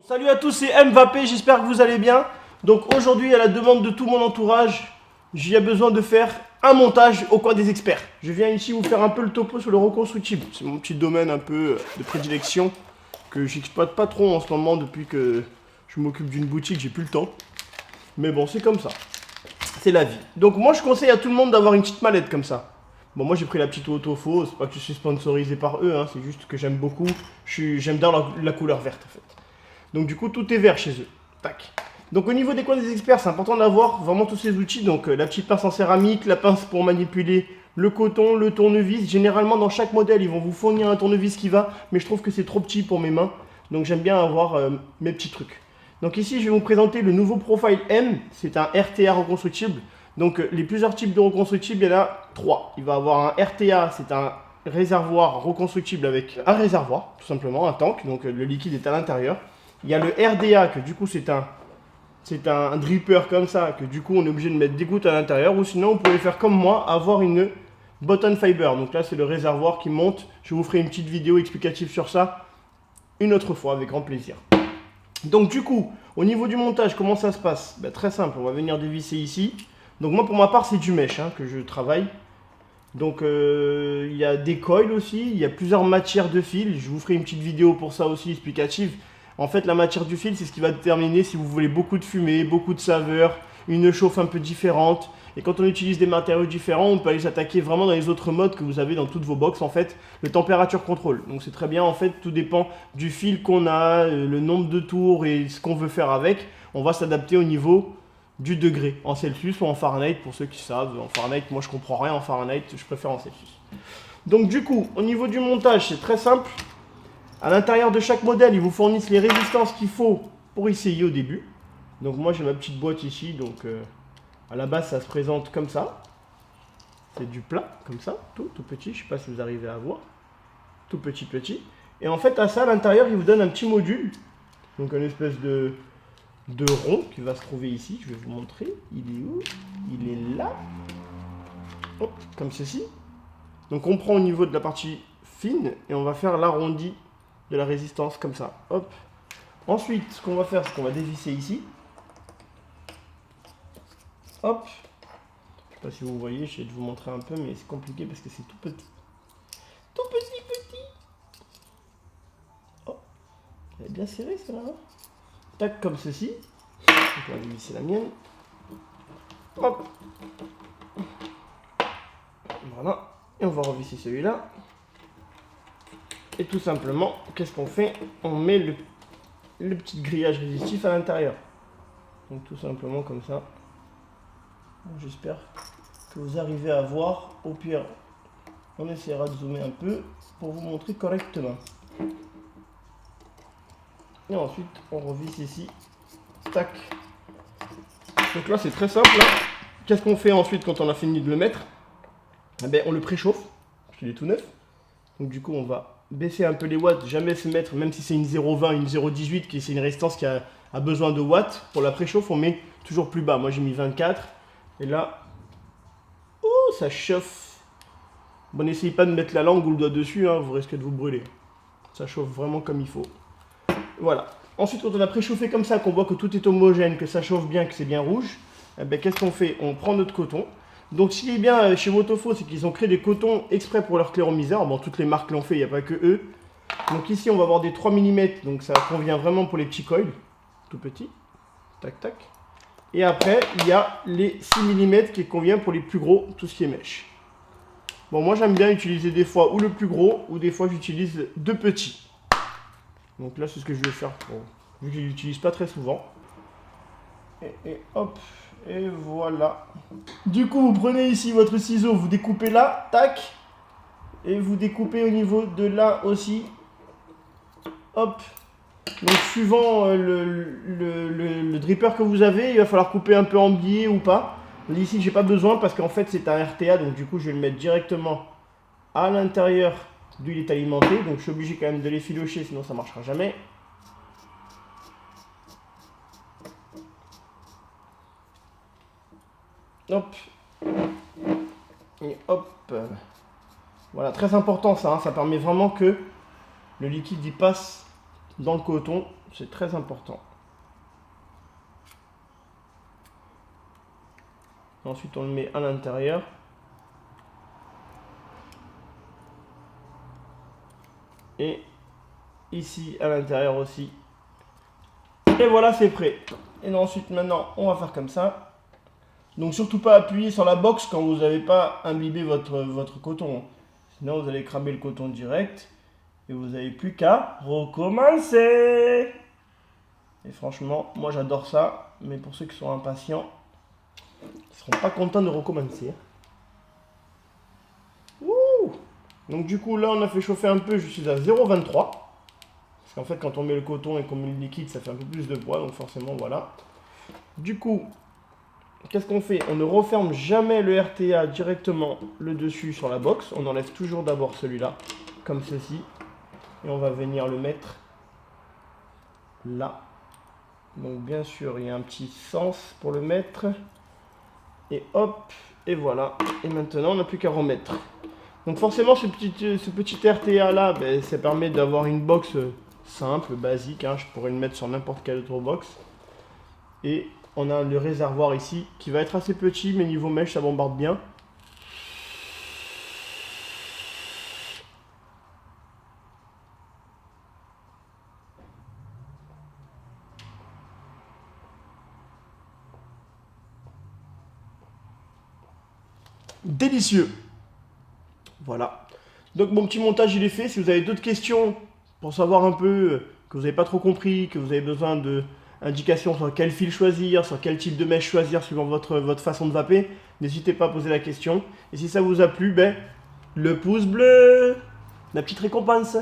Salut à tous, c'est Mbappé, j'espère que vous allez bien. Donc aujourd'hui, à la demande de tout mon entourage, j'ai besoin de faire un montage au coin des experts. Je viens ici vous faire un peu le topo sur le reconstructible. C'est mon petit domaine un peu de prédilection que j'exploite pas trop en ce moment depuis que je m'occupe d'une boutique, j'ai plus le temps. Mais bon, c'est comme ça. C'est la vie. Donc moi, je conseille à tout le monde d'avoir une petite mallette comme ça. Bon, moi j'ai pris la petite Autofo, c'est pas que je suis sponsorisé par eux, hein, c'est juste que j'aime beaucoup. J'aime bien la couleur verte en fait. Donc du coup, tout est vert chez eux. Tac. Donc au niveau des coins des experts, c'est important d'avoir vraiment tous ces outils. Donc la petite pince en céramique, la pince pour manipuler le coton, le tournevis. Généralement, dans chaque modèle, ils vont vous fournir un tournevis qui va, mais je trouve que c'est trop petit pour mes mains. Donc j'aime bien avoir mes petits trucs. Donc ici, je vais vous présenter le nouveau Profile M. C'est un RTA reconstructible. Donc les plusieurs types de reconstructibles, il y en a 3. Il va avoir un RTA, c'est un réservoir reconstructible avec un réservoir, tout simplement, un tank. Donc le liquide est à l'intérieur. Il y a le RDA, que du coup c'est un dripper comme ça, que du coup on est obligé de mettre des gouttes à l'intérieur. Ou sinon, vous pouvez faire comme moi, avoir une button fiber. Donc là, c'est le réservoir qui monte. Je vous ferai une petite vidéo explicative sur ça une autre fois, avec grand plaisir. Donc du coup, au niveau du montage, comment ça se passe? Très simple, on va venir dévisser ici. Donc moi, pour ma part, c'est du mesh que je travaille. Donc il y a des coils aussi, il y a plusieurs matières de fil. Je vous ferai une petite vidéo pour ça aussi, explicative. En fait, la matière du fil, c'est ce qui va déterminer si vous voulez beaucoup de fumée, beaucoup de saveur, une chauffe un peu différente. Et quand on utilise des matériaux différents, on peut aller s'attaquer vraiment dans les autres modes que vous avez dans toutes vos box, en fait, le température contrôle. Donc c'est très bien, en fait, tout dépend du fil qu'on a, le nombre de tours et ce qu'on veut faire avec. On va s'adapter au niveau du degré, en Celsius ou en Fahrenheit, pour ceux qui savent. En Fahrenheit, moi je comprends rien en Fahrenheit, je préfère en Celsius. Donc du coup, au niveau du montage, c'est très simple. À l'intérieur de chaque modèle, ils vous fournissent les résistances qu'il faut pour essayer au début. Donc moi j'ai ma petite boîte ici, donc à la base ça se présente comme ça. C'est du plat, comme ça, tout petit, je ne sais pas si vous arrivez à voir. Tout petit. Et en fait à ça, à l'intérieur, ils vous donnent un petit module. Donc une espèce de rond qui va se trouver ici, je vais vous montrer. Il est où? Il est là. Hop, comme ceci. Donc on prend au niveau de la partie fine et on va faire l'arrondi de la résistance comme ça. Hop. Ensuite, ce qu'on va faire, c'est qu'on va dévisser ici. Hop. Je sais pas si vous voyez, je vais vous montrer un peu, mais c'est compliqué parce que c'est tout petit. Tout petit. Oh. Elle est bien serrée, celle-là. Tac, comme ceci. Donc on va dévisser la mienne. Hop. Voilà. Et on va revisser celui-là. Et tout simplement, qu'est-ce qu'on fait? On met le petit grillage résistif à l'intérieur. Donc tout simplement comme ça. J'espère que vous arrivez à voir. Au pire, on essaiera de zoomer un peu pour vous montrer correctement. Et ensuite, on revisse ici. Tac. Donc là, c'est très simple. Qu'est-ce qu'on fait ensuite quand on a fini de le mettre? On le préchauffe, parce qu'il est tout neuf. Donc du coup, on va baisser un peu les watts, jamais se mettre, même si c'est une 0,20, une 0,18, qui c'est une résistance qui a besoin de watts. Pour la préchauffe, on met toujours plus bas. Moi, j'ai mis 24. Et là, oh, ça chauffe. Bon, n'essayez pas de mettre la langue ou le doigt dessus, vous risquez de vous brûler. Ça chauffe vraiment comme il faut. Voilà. Ensuite, quand on a préchauffé comme ça, qu'on voit que tout est homogène, que ça chauffe bien, que c'est bien rouge, qu'est-ce qu'on fait? On prend notre coton. Donc, ce qui est bien chez Autofo, c'est qu'ils ont créé des cotons exprès pour leur cléromiseur. Bon, toutes les marques l'ont fait, il n'y a pas que eux. Donc ici, on va avoir des 3 mm, donc ça convient vraiment pour les petits coils, tout petits. Tac, tac. Et après, il y a les 6 mm qui convient pour les plus gros, tout ce qui est mèche. Bon, moi, j'aime bien utiliser des fois ou le plus gros, ou des fois, j'utilise 2 petits. Donc là, c'est ce que je vais faire, vu que je ne l'utilise pas très souvent. Et hop. Et voilà. Du coup, vous prenez ici votre ciseau, vous découpez là, tac. Et vous découpez au niveau de là aussi. Hop. Donc suivant le dripper que vous avez, il va falloir couper un peu en biais ou pas. Ici, j'ai pas besoin parce qu'en fait, c'est un RTA. Donc du coup, je vais le mettre directement à l'intérieur d'où il est alimenté. Donc je suis obligé quand même de les filocher, sinon ça marchera jamais. Hop. Et hop. Voilà, très important ça, ça permet vraiment que le liquide y passe dans le coton C'est très important. Ensuite, on le met à l'intérieur. Et ici, à l'intérieur aussi. Et voilà, c'est prêt. Et ensuite, maintenant, on va faire comme ça. Donc, surtout pas appuyer sur la box quand vous n'avez pas imbibé votre coton. Sinon, vous allez cramer le coton direct. Et vous n'avez plus qu'à recommencer. Et franchement, moi j'adore ça. Mais pour ceux qui sont impatients, ils ne seront pas contents de recommencer. Ouh. Donc du coup, là, on a fait chauffer un peu. Je suis à 0,23. Parce qu'en fait, quand on met le coton et qu'on met le liquide, ça fait un peu plus de poids. Donc forcément, voilà. Du coup, qu'est-ce qu'on fait? On ne referme jamais le RTA directement le dessus sur la box. On enlève toujours d'abord celui-là, comme ceci. Et on va venir le mettre là. Donc bien sûr, il y a un petit sens pour le mettre. Et hop, et voilà. Et maintenant, on n'a plus qu'à remettre. Donc forcément, ce petit RTA là, ben, ça permet d'avoir une box simple, basique. Hein. Je pourrais le mettre sur n'importe quelle autre box. Et on a le réservoir ici qui va être assez petit, mais niveau mèche, ça bombarde bien. Délicieux. Voilà. Donc mon petit montage il est fait. Si vous avez d'autres questions pour savoir un peu que vous n'avez pas trop compris, que vous avez besoin d'indications sur quel fil choisir, sur quel type de mèche choisir suivant votre façon de vaper, n'hésitez pas à poser la question. Et si ça vous a plu, ben, le pouce bleu, la petite récompense.